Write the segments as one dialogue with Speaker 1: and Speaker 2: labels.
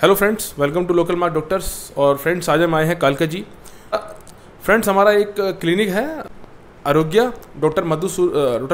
Speaker 1: Hello friends, welcome to local mart doctors. और friends, आज हम आए हैं कालका जी। फ्रेंड्स, हमारा एक क्लिनिक है आरोग्य डॉक्टर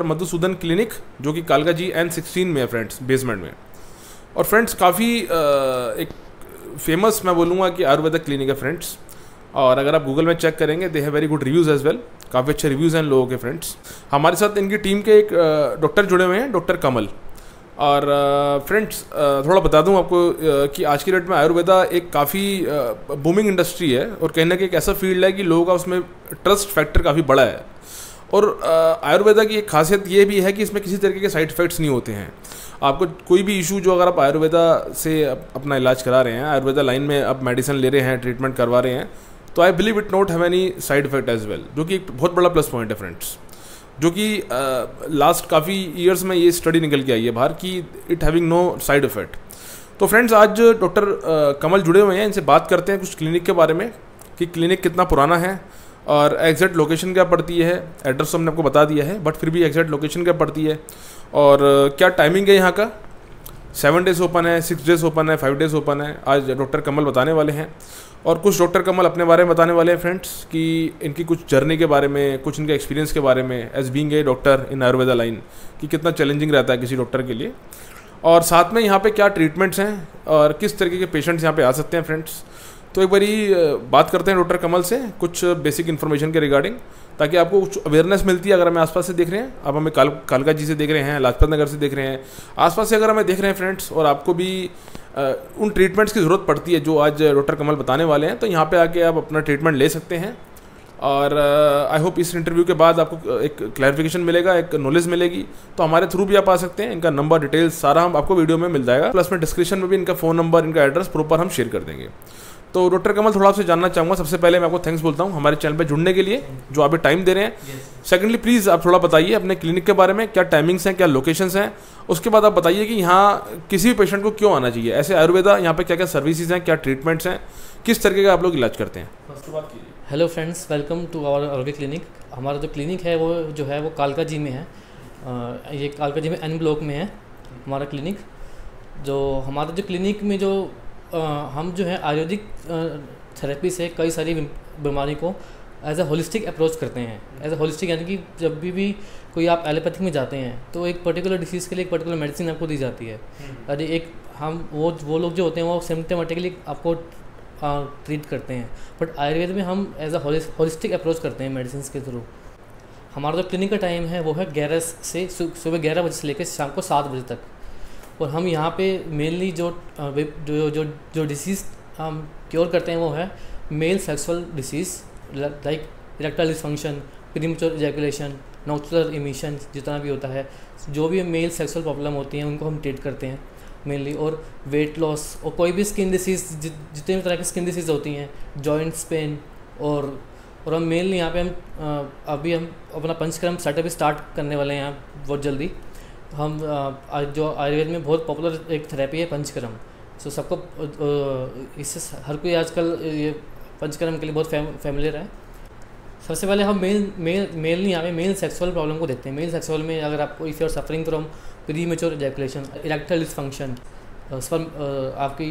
Speaker 1: मधुसूदन क्लिनिक, जो कि कालका जी N16 में है फ्रेंड्स, बेसमेंट में। और फ्रेंड्स, काफ़ी एक फेमस मैं बोलूँगा कि आयुर्वेदिक क्लिनिक है फ्रेंड्स। और अगर आप गूगल में चेक करेंगे, they have very good reviews as well. काफ़ी अच्छे रिव्यूज़ हैं इन लोगों के फ्रेंड्स। हमारे साथ इनकी टीम के एक डॉक्टर जुड़े हुए हैं, डॉक्टर कमल। और फ्रेंड्स, थोड़ा बता दूं आपको कि आज की डेट में आयुर्वेदा एक काफ़ी बूमिंग इंडस्ट्री है, और कहीं ना कहीं एक ऐसा फील्ड है कि लोगों का उसमें ट्रस्ट फैक्टर काफ़ी बड़ा है। और आयुर्वेदा की एक खासियत ये भी है कि इसमें किसी तरीके के साइड इफ़ेक्ट्स नहीं होते हैं। आपको कोई भी इशू जो अगर आप आयुर्वेदा से अपना इलाज करा रहे हैं, आयुर्वेदा लाइन में आप मेडिसिन ले रहे हैं, ट्रीटमेंट करवा रहे हैं, तो I believe it not have any side effect as well, जो कि एक बहुत बड़ा प्लस पॉइंट है फ्रेंड्स। जो कि लास्ट काफ़ी ईयर्स में ये स्टडी निकल के आई है बाहर कि it having no side effect. तो फ्रेंड्स, आज डॉक्टर कमल जुड़े हुए हैं, इनसे बात करते हैं कुछ क्लिनिक के बारे में कि क्लिनिक कितना पुराना है और एग्जैक्ट लोकेशन क्या पड़ती है। एड्रेस तो हमने आपको बता दिया है, बट फिर भी एग्जैक्ट लोकेशन क्या पड़ती है और क्या टाइमिंग है यहाँ का। 7 डेज़ ओपन है, 6 डेज़ ओपन है, 5 डेज़ ओपन है। आज डॉक्टर कमल बताने वाले हैं, और कुछ डॉक्टर कमल अपने बारे में बताने वाले हैं फ्रेंड्स कि इनकी कुछ जर्नी के बारे में, कुछ इनके एक्सपीरियंस के बारे में as being a doctor in Ayurveda line, कि कितना चैलेंजिंग रहता है किसी डॉक्टर के लिए, और साथ में यहाँ पे क्या ट्रीटमेंट्स हैं और किस तरीके के पेशेंट्स यहाँ पे आ सकते हैं फ्रेंड्स। तो एक बारी बात करते हैं डॉक्टर कमल से कुछ बेसिक इन्फॉर्मेशन के रिगार्डिंग, ताकि आपको कुछ अवेयरनेस मिलती है। अगर हमें आसपास से देख रहे हैं, आप हमें कालका जी से देख रहे हैं, लाजपत नगर से देख रहे हैं, आसपास से अगर हमें देख रहे हैं फ्रेंड्स, और आपको भी उन ट्रीटमेंट्स की ज़रूरत पड़ती है जो आज डॉक्टर कमल बताने वाले हैं, तो यहाँ पे आके आप अपना ट्रीटमेंट ले सकते हैं। और आई होप इस इंटरव्यू के बाद आपको एक क्लैरिफिकेशन मिलेगा, एक नॉलेज मिलेगी, तो हमारे थ्रू भी आप आ सकते हैं। इनका नंबर, डिटेल्स सारा हम आपको वीडियो में मिल जाएगा, प्लस में डिस्क्रिप्शन में भी इनका फ़ोन नंबर, इनका एड्रेस प्रॉपर हम शेयर कर देंगे। तो डॉक्टर कमल, थोड़ा आपसे जानना चाहूँगा, सबसे पहले मैं आपको थैंक्स बोलता हूँ हमारे चैनल पे जुड़ने के लिए, जो आप टाइम दे रहे हैं। सेकेंडली, प्लीज़ आप थोड़ा बताइए अपने क्लिनिक के बारे में, क्या टाइमिंग्स हैं, क्या लोकेशंस हैं। उसके बाद आप बताइए कि यहाँ किसी भी पेशेंट को क्यों आना चाहिए, ऐसे आयुर्वेदा यहाँ पे क्या क्या सर्विसेज हैं, क्या ट्रीटमेंट्स हैं, किस तरीके का आप लोग इलाज करते हैं।
Speaker 2: Hello friends, welcome to our Arogya clinic. हमारा जो क्लिनिक है वो कालका जी में है। ये कालका जी में N ब्लॉक में है हमारा क्लिनिक। जो हमारा जो क्लिनिक में जो हम जो है आयुर्वेदिक थेरेपी से कई सारी बीमारी को एज ए होलिस्टिक अप्रोच करते हैं। एज ए होलिस्टिक यानी कि जब भी कोई आप एलोपैथिक में जाते हैं तो एक पर्टिकुलर डिसीज़ के लिए एक पर्टिकुलर मेडिसिन आपको दी जाती है। अरे एक हम वो लोग जो होते हैं वो सिम्टमेटिकली आपको ट्रीट करते हैं, बट आयुर्वेद में हम एज अ होलिस्टिक अप्रोच करते हैं मेडिसिन के थ्रू। हमारा जो क्लिनिक का टाइम है वो है 11 से सुबह 11 बजे से लेकर शाम को 7 बजे तक। और हम यहाँ पे मेनली जो डिसीज़ हम क्योर करते हैं वो है male sexual disease like erectile dysfunction, premature ejaculation, nocturnal emission, जितना भी होता है, जो भी मेल सेक्सुअल प्रॉब्लम होती हैं उनको हम ट्रीट करते हैं मेनली। और वेट लॉस और कोई भी स्किन डिसीज़, जितने भी तरह की स्किन डिसीज़ होती हैं, जॉइंट्स पेन। और हम मेनली यहाँ पे अभी हम अपना पंचकर्म सेटअप स्टार्ट करने वाले हैं यहाँ बहुत जल्दी। हम जो आयुर्वेद में बहुत पॉपुलर एक थेरेपी है पंचकर्म, सो सबको इससे हर कोई आजकल ये पंचकर्म के लिए बहुत फैमिलियर है। सबसे पहले हम मेल यहाँ पे मेल सेक्सुअल प्रॉब्लम को देखते हैं। मेल सेक्सुअल में अगर आपको if you are suffering from premature ejaculation, erectile dysfunction, आपकी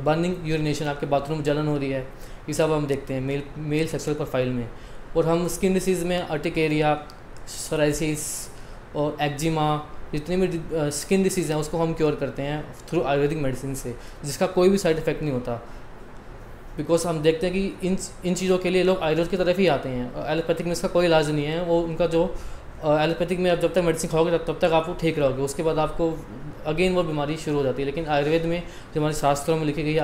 Speaker 2: बर्निंग यूरिनेशन, आपके बाथरूम में जलन हो रही है, ये सब हम देखते हैं मेल सेक्सुअल प्रोफाइल में। और हम स्किन डिसीज़ में अर्टिकेरिया, सोराइसिस और एक्जिमा, जितनी भी स्किन डिसीज़ हैं उसको हम क्योर करते हैं थ्रू आयुर्वेदिक मेडिसिन से, जिसका कोई भी साइड इफ़ेक्ट नहीं होता। बिकॉज हम देखते हैं कि इन चीज़ों के लिए लोग आयुर्वेद की तरफ ही आते हैं। एलोपैथिक में इसका कोई इलाज नहीं है। वो उनका जो एलोपैथिक में आप जब तक मेडिसिन खाओगे तब तक आप ठीक रहोगे, उसके बाद आपको अगेन वो बीमारी शुरू हो जाती है। लेकिन आयुर्वेद में जो हमारे शास्त्रों में लिखी गई है,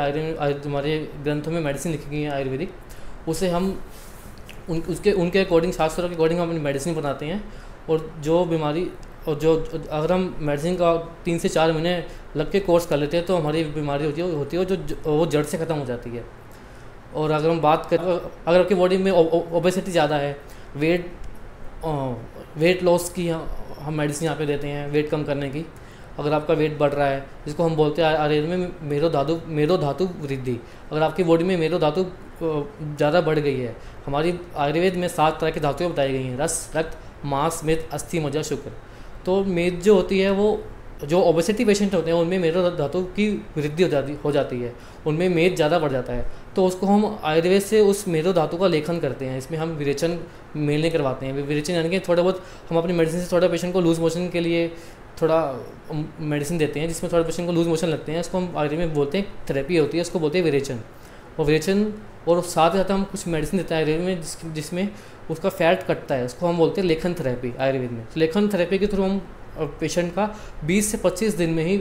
Speaker 2: हमारे ग्रंथों में मेडिसिन लिखी गई है आयुर्वेदिक, उसे हम उनके अकॉर्डिंग, शास्त्रों के अकॉर्डिंग हम अपनी मेडिसिन बनाते हैं। और जो बीमारी और जो अगर हम मेडिसिन का 3 से 4 महीने लग के कोर्स कर लेते हैं तो हमारी बीमारी होती है जो वो जड़ से ख़त्म हो जाती है। और अगर हम बात करें, अगर आपकी बॉडी में ओबेसिटी ज़्यादा है, वेट लॉस की हम मेडिसिन यहाँ पे देते हैं, वेट कम करने की। अगर आपका वेट बढ़ रहा है, जिसको हम बोलते हैं आयुर्वेद में मेरो धातु वृद्धि, अगर आपकी बॉडी में मेरो धातु ज़्यादा बढ़ गई है, हमारी आयुर्वेद में 7 तरह की धातुएँ बताई गई हैं, रस, रक्त, मांस, मेद, अस्थि, मज्जा, शुक्र। तो मेद जो होती है वो जो ओबेसिटी पेशेंट होते हैं उनमें मेद धातु की वृद्धि हो जाती है, उनमें मेद ज़्यादा बढ़ जाता है, तो उसको हम आयुर्वेद से उस मेदो धातु का लेखन करते हैं। इसमें हम विरेचन मेलने करवाते हैं। विरेचन यानी कि थोड़ा बहुत हम अपनी मेडिसिन से थोड़ा पेशेंट को लूज मोशन के लिए थोड़ा मेडिसिन देते हैं, जिसमें थोड़ा पेशेंट को लूज मोशन लगते हैं। इसको हम आयुर्वेद में बोलते हैं, थेरेपी होती है, उसको बोलते हैं विरेचन। और विरेचन और साथ ही साथ हम कुछ मेडिसिन देते हैं आयुर्वेद में जिसमें उसका फैट कटता है, उसको हम बोलते हैं लेखन थेरेपी आयुर्वेद में। तो लेखन थेरेपी के थ्रू हम पेशेंट का 20 से 25 दिन में ही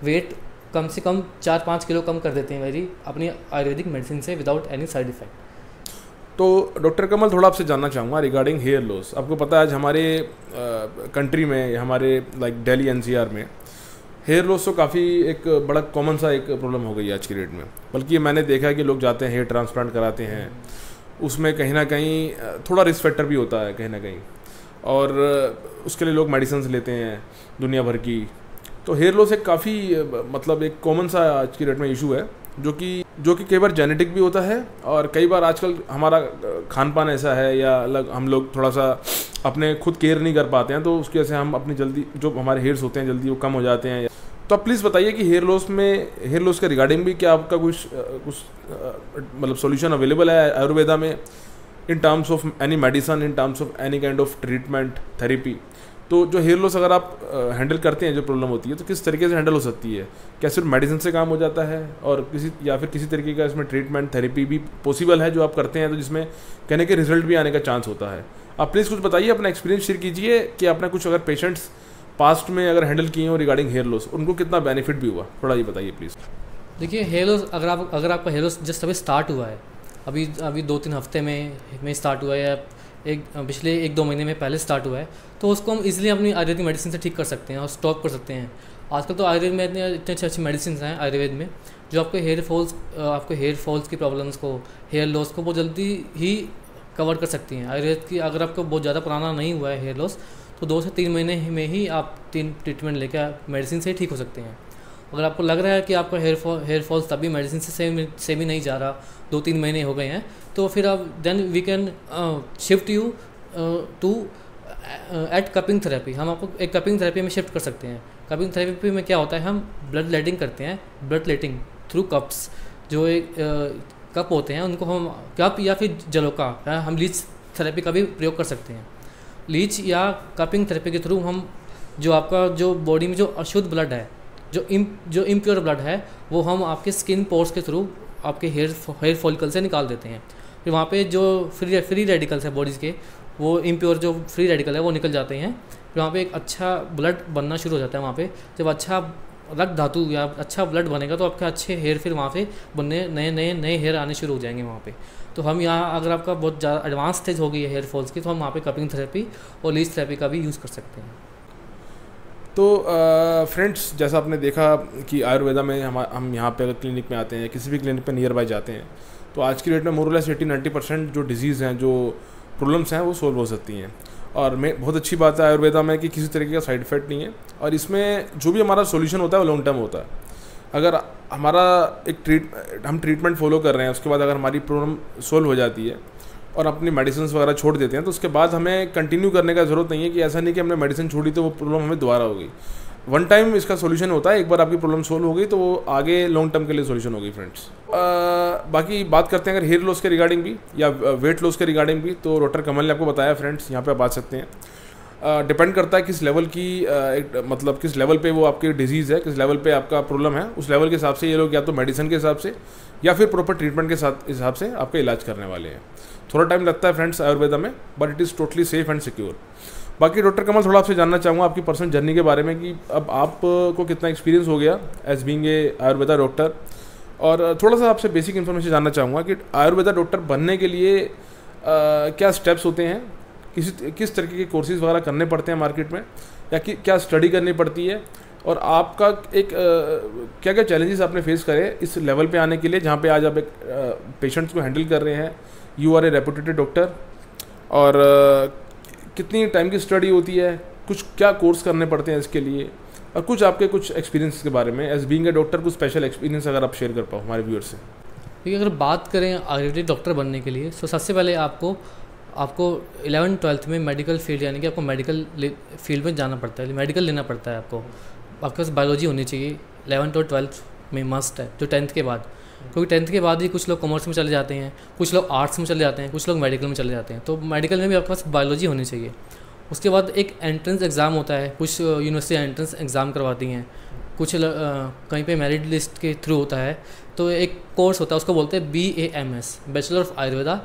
Speaker 2: वेट कम से कम 4-5 किलो कम कर देते हैं मेरी अपनी आयुर्वेदिक मेडिसिन से विदाउट एनी साइड इफेक्ट।
Speaker 1: तो डॉक्टर कमल, थोड़ा आपसे जानना चाहूँगा रिगार्डिंग हेयर लॉस। आपको पता है आज हमारे कंट्री में, हमारे लाइक दिल्ली एनसीआर में हेयर लॉस तो काफ़ी एक बड़ा कॉमन सा एक प्रॉब्लम हो गई है आज की डेट में। बल्कि मैंने देखा है कि लोग जाते हैं हेयर ट्रांसप्लांट कराते हैं, उसमें कहीं ना कहीं थोड़ा रिस्क फैक्टर भी होता है कहीं ना कहीं, और उसके लिए लोग मेडिसिन लेते हैं दुनिया भर की। तो हेयर लॉस एक काफ़ी मतलब एक कॉमन सा आज की डेट में इशू है, जो कि कई बार जेनेटिक भी होता है, और कई बार आजकल हमारा खान पान ऐसा है या अलग हम लोग थोड़ा सा अपने खुद केयर नहीं कर पाते हैं, तो उसकी वजह से हम अपनी जल्दी जो हमारे हेयर्स होते हैं जल्दी वो कम हो जाते हैं। तो आप प्लीज़ बताइए कि हेयर लॉस के रिगार्डिंग भी क्या आपका कुछ मतलब सॉल्यूशन अवेलेबल है आयुर्वेदा में, in terms of any medicine, in terms of any kind of treatment therapy. तो जो हेयर लॉस अगर आप हैंडल करते हैं, जो प्रॉब्लम होती है, तो किस तरीके से हैंडल हो सकती है? क्या सिर्फ मेडिसिन से काम हो जाता है, और किसी तरीके का इसमें ट्रीटमेंट थेरेपी भी पॉसिबल है जो आप करते हैं, तो जिसमें कहने के रिजल्ट भी आने का चांस होता है? आप प्लीज़ कुछ बताइए, अपना एक्सपीरियंस शेयर कीजिए कि आपने कुछ अगर पेशेंट्स पास्ट में अगर हैंडल किए हो रिगार्डिंग हेयर लॉस, उनको कितना बेनिफिट भी हुआ, थोड़ा ये बताइए प्लीज़।
Speaker 2: देखिए, हेयर लॉस अगर आपका हेयर लॉस जस्ट अभी स्टार्ट हुआ है, अभी 2-3 हफ्ते में स्टार्ट हुआ है, या पिछले 1-2 महीने में पहले स्टार्ट हुआ है, तो उसको हम इजीली अपनी आयुर्वेदिक मेडिसिन से ठीक कर सकते हैं और स्टॉप कर सकते हैं। आजकल तो आयुर्वेद में इतने अच्छी मेडिसिन हैं आयुर्वेद में, जो आपके हेयर फॉल्स की प्रॉब्लम्स को, हेयर लॉस को बहुत जल्दी ही कवर कर सकती हैं। आयुर्वेद की अगर आपको बहुत ज़्यादा पुराना नहीं हुआ है हेयर लॉस, तो 2 से 3 महीने में ही आप 3 ट्रीटमेंट लेकर मेडिसिन से ठीक हो सकते हैं। अगर आपको लग रहा है कि आपका हेयर फॉल्स तभी मेडिसिन से भी नहीं जा रहा, 2-3 महीने हो गए हैं, तो फिर आप then we can shift you to at cupping therapy. हम आपको एक कपिंग थेरेपी में शिफ्ट कर सकते हैं। कपिंग थेरेपी में क्या होता है, हम ब्लड लेटिंग करते हैं, ब्लड लेटिंग थ्रू कप्स। जो एक कप होते हैं उनको हम कप या फिर जलोका, हम लीच थेरेपी का भी प्रयोग कर सकते हैं। लीच या कपिंग थेरेपी के थ्रू हम जो आपका जो बॉडी में जो अशुद्ध ब्लड है, जो इम्प्योर ब्लड है, वो हम आपके स्किन पोर्स के थ्रू आपके हेयर फॉलिकल से निकाल देते हैं। फिर वहाँ पे जो फ्री रेडिकल्स है बॉडीज़ के, वो इम्प्योर जो फ्री रेडिकल है वो निकल जाते हैं। फिर वहाँ पे एक अच्छा ब्लड बनना शुरू हो जाता है। वहाँ पे जब अच्छा रक्त धातु या अच्छा ब्लड बनेगा, तो आपके अच्छे हेयर फिर वहाँ पे बनने नए हेयर आने शुरू हो जाएंगे वहाँ पे। तो हम यहाँ अगर आपका बहुत ज़्यादा एडवांस स्टेज हो गई है हेयर फॉल्स की, तो हम वहाँ पे कपिंग थेरेपी और लीच थेरेपी का भी यूज़ कर सकते हैं।
Speaker 1: तो फ्रेंड्स, जैसा आपने देखा कि आयुर्वेदा में हम यहाँ पे अगर क्लिनिक में आते हैं, किसी भी क्लिनिक पे नियर बाय जाते हैं, तो आज की डेट में मोरलेस 80-90% जो डिजीज़ हैं, जो प्रॉब्लम्स हैं, वो सोल्व हो सकती हैं। और बहुत अच्छी बात है आयुर्वेदा में कि किसी तरीके का साइड इफेक्ट नहीं है, और इसमें जो भी हमारा सॉल्यूशन होता है वो लॉन्ग टर्म होता है। अगर हमारा हम ट्रीटमेंट फॉलो कर रहे हैं, उसके बाद अगर हमारी प्रॉब्लम सोल्व हो जाती है और अपनी मेडिसिन वगैरह छोड़ देते हैं, तो उसके बाद हमें कंटिन्यू करने का ज़रूरत नहीं है। कि ऐसा नहीं कि हमने मेडिसिन छोड़ी तो वो प्रॉब्लम हमें दोबारा हो गई। वन टाइम इसका सॉल्यूशन होता है, एक बार आपकी प्रॉब्लम सोल्व हो गई तो वो आगे लॉन्ग टर्म के लिए सॉल्यूशन होगी फ्रेंड्स। बाकी बात करते हैं अगर हेयर लॉस के रिगार्डिंग भी या वेट लॉस के रिगार्डिंग भी, तो डॉक्टर कमल ने आपको बताया फ्रेंड्स, यहाँ पे आप आ सकते हैं। डिपेंड करता है किस लेवल की मतलब किस लेवल पे वो आपकी डिजीज़ है, किस लेवल पे आपका प्रॉब्लम है, उस लेवल के हिसाब से ये लोग या तो मेडिसिन के हिसाब से या फिर प्रॉपर ट्रीटमेंट के हिसाब से आपका इलाज करने वाले हैं। थोड़ा टाइम लगता है फ्रेंड्स आयुर्वेदा में, but it is totally safe and secure. बाकी डॉक्टर कमल, थोड़ा आपसे जानना चाहूँगा आपकी पर्सनल जर्नी के बारे में, कि अब आपको कितना एक्सपीरियंस हो गया as being a Ayurveda doctor, और थोड़ा सा आपसे बेसिक इन्फॉर्मेशन जानना चाहूँगा कि आयुर्वेदा डॉक्टर बनने के लिए क्या स्टेप्स होते हैं, किस तरीके के कोर्सेज वगैरह करने पड़ते हैं मार्केट में, या क्या स्टडी करनी पड़ती है, और आपका एक क्या क्या चैलेंजेस आपने फेस करे इस लेवल पे आने के लिए, जहाँ पे आज आप एक पेशेंट्स को हैंडल कर रहे हैं। You are a reputed doctor, और कितनी टाइम की स्टडी होती है, कुछ क्या कोर्स करने पड़ते हैं इसके लिए, और कुछ आपके कुछ एक्सपीरियंस के बारे में एज बीइंग ए डॉक्टर, कुछ स्पेशल एक्सपीरियंस अगर आप शेयर कर पाओ हमारे व्यूअर्स से।
Speaker 2: क्योंकि अगर बात करें आयुर्वेदिक डॉक्टर बनने के लिए, तो सबसे पहले आपको 11th-12th में मेडिकल फील्ड, यानी कि आपको मेडिकल फील्ड में जाना पड़ता है, मेडिकल लेना पड़ता है आपको। आपके पास बायोलॉजी होनी चाहिए 11th और 12th में मस्ट है, जो 10th के बाद, क्योंकि 10th के बाद ही कुछ लोग कॉमर्स में चले जाते हैं, कुछ लोग आर्ट्स में चले जाते हैं, कुछ लोग मेडिकल में चले जाते हैं। तो मेडिकल में भी आपके पास बायोलॉजी होनी चाहिए। उसके बाद एक एंट्रेंस एग्ज़ाम होता है, कुछ यूनिवर्सिटी एंट्रेंस एग्ज़ाम करवाती हैं, कुछ कहीं पे मेरिट लिस्ट के थ्रू होता है। तो एक कोर्स होता है, उसको बोलते हैं BAMS, bachelor of Ayurveda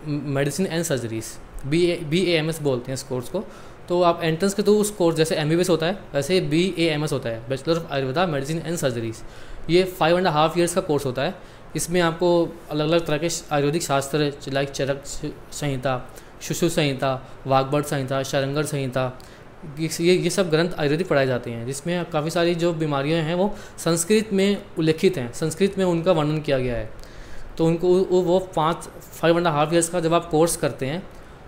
Speaker 2: medicine and surgeries, BAMS बोलते हैं इस कोर्स को। तो आप एंट्रेंस के थ्रू उस कोर्स, जैसे MBBS होता है वैसे BAMS होता है, bachelor of Ayurveda medicine and surgeries. ये 5.5 ईयर्स का कोर्स होता है। इसमें आपको अलग अलग तरह के आयुर्वेदिक शास्त्र लाइक चरक संहिता, सुश्रुत संहिता, वाग्भट संहिता, शरंगर संहिता, ये सब ग्रंथ आयुर्वेदिक पढ़ाए जाते हैं, जिसमें काफ़ी सारी जो बीमारियां हैं वो संस्कृत में उल्लेखित हैं, संस्कृत में उनका वर्णन किया गया है। तो उनको वो 5.5 ईयर्स का जब आप कोर्स करते हैं,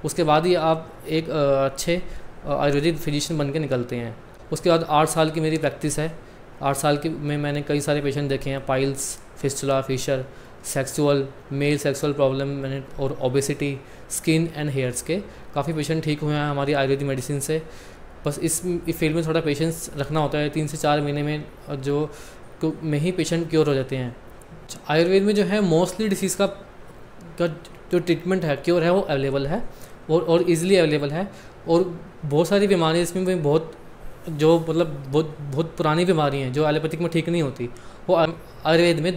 Speaker 2: उसके बाद ही आप एक अच्छे आयुर्वेदिक फिजिशियन बन के निकलते हैं। उसके बाद 8 साल की मेरी प्रैक्टिस है। 8 साल की में मैंने कई सारे पेशेंट देखे हैं, piles, fistula, fissure, sexual, male sexual problem मैंने, और ओबेसिटी, स्किन एंड हेयर्स के काफ़ी पेशेंट ठीक हुए हैं हमारी आयुर्वेदिक मेडिसिन से। बस इस फील्ड में थोड़ा पेशेंस रखना होता है, 3 से 4 महीने में में ही पेशेंट क्योर हो जाते हैं। आयुर्वेद में जो है मोस्टली डिसीज़ का जो ट्रीटमेंट है, क्योर है, वो अवेलेबल है और ईज़िली अवेलेबल है। और बहुत सारी बीमारियाँ इसमें बहुत जो मतलब बहुत पुरानी बीमारी हैं जो एलोपैथिक में ठीक नहीं होती, वो आयुर्वेद में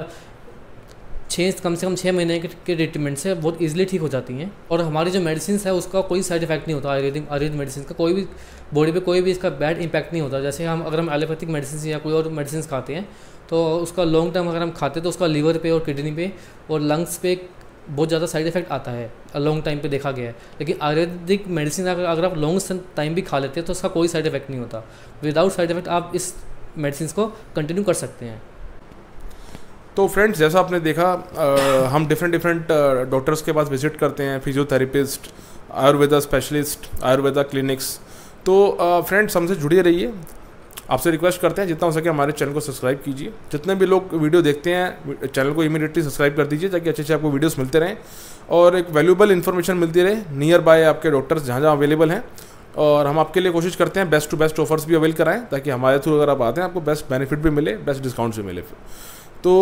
Speaker 2: कम से कम 6 महीने के ट्रीटमेंट से बहुत इजीली ठीक हो जाती हैं। और हमारी जो मेडिसिन है उसका कोई साइड इफेक्ट नहीं होता। आयुर्वेदिक मेडिसिन का कोई भी बॉडी पे कोई भी इसका बैड इम्पैक्ट नहीं होता। जैसे अगर हम एलोपैथिक मेडिसिन या कोई और मेडिसिन खाते हैं तो उसका लॉन्ग टर्म अगर हम खाते हैं तो उसका लीवर पे और किडनी पे और लंग्स पे बहुत ज़्यादा साइड इफेक्ट आता है, लॉन्ग टाइम पे देखा गया है। लेकिन आयुर्वेदिक मेडिसिन अगर आप लॉन्ग टाइम भी खा लेते हैं तो उसका कोई साइड इफेक्ट नहीं होता। विदाउट साइड इफेक्ट आप इस मेडिसिन को कंटिन्यू कर सकते हैं।
Speaker 1: तो फ्रेंड्स, जैसा आपने देखा, हम डिफरेंट डॉक्टर्स के पास विजिट करते हैं, physiotherapist, Ayurveda specialist, Ayurveda clinics. तो फ्रेंड्स, हमसे जुड़े रहिए। आपसे रिक्वेस्ट करते हैं जितना हो सके हमारे चैनल को सब्सक्राइब कीजिए। जितने भी लोग वीडियो देखते हैं चैनल को इमीडिएटली सब्सक्राइब कर दीजिए, ताकि अच्छे आपको वीडियोस मिलते रहें और एक वैल्यूएबल इन्फॉर्मेशन मिलती रहे नियर बाय आपके डॉक्टर्स जहाँ जहाँ अवेलेबल हैं। और हम आपके लिए कोशिश करते हैं बेस्ट टू बेस्ट ऑफर्स भी अवेल कराएं, ताकि हमारे थ्रू अगर आप आते हैं आपको बेस्ट बेनिफिट भी मिले, बेस्ट डिस्काउंट्स भी मिले। तो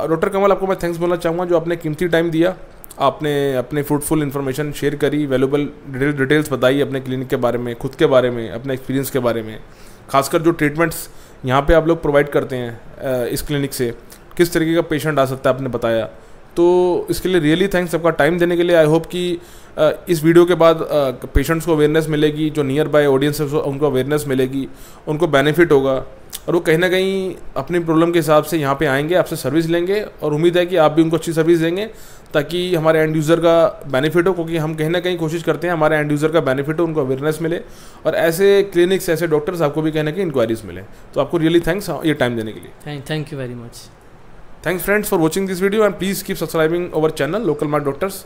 Speaker 1: डॉक्टर कमल, आपको मैं थैंक्स बोलना चाहूँगा जो आपने कीमती टाइम दिया, आपने अपने फ्रूटफुल इन्फॉर्मेशन शेयर करी, वैल्यूएबल डिटेल्स बताई अपने क्लिनिक के बारे में, खुद के बारे में, अपने एक्सपीरियंस के बारे में, खासकर जो ट्रीटमेंट्स यहाँ पे आप लोग प्रोवाइड करते हैं इस क्लिनिक से, किस तरीके का पेशेंट आ सकता है आपने बताया। तो इसके लिए रियली थैंक्स आपका टाइम देने के लिए। आई होप कि इस वीडियो के बाद पेशेंट्स को अवेयरनेस मिलेगी, जो नियर बाय ऑडियंस है उनको अवेयरनेस मिलेगी, उनको बेनिफिट होगा और वो कहीं ना कहीं अपनी प्रॉब्लम के हिसाब से यहाँ पे आएंगे, आपसे सर्विस लेंगे और उम्मीद है कि आप भी उनको अच्छी सर्विस देंगे, ताकि हमारे एंड यूज़र का बेनिफिट हो। क्योंकि हम कहीं ना कहीं कोशिश करते हैं हमारे एंड यूज़र का बेनिफिट हो, उनको अवेयरनेस मिले और ऐसे क्लिनिक्स, ऐसे डॉक्टर्स आपको भी कहीं ना कहीं इंक्वायरीज मिले। तो आपको रियली थैंक्स ये टाइम देने के लिए।
Speaker 2: Thank you very much.
Speaker 1: Thanks friends for watching this video and please keep subscribing our channel Local Mark Doctors.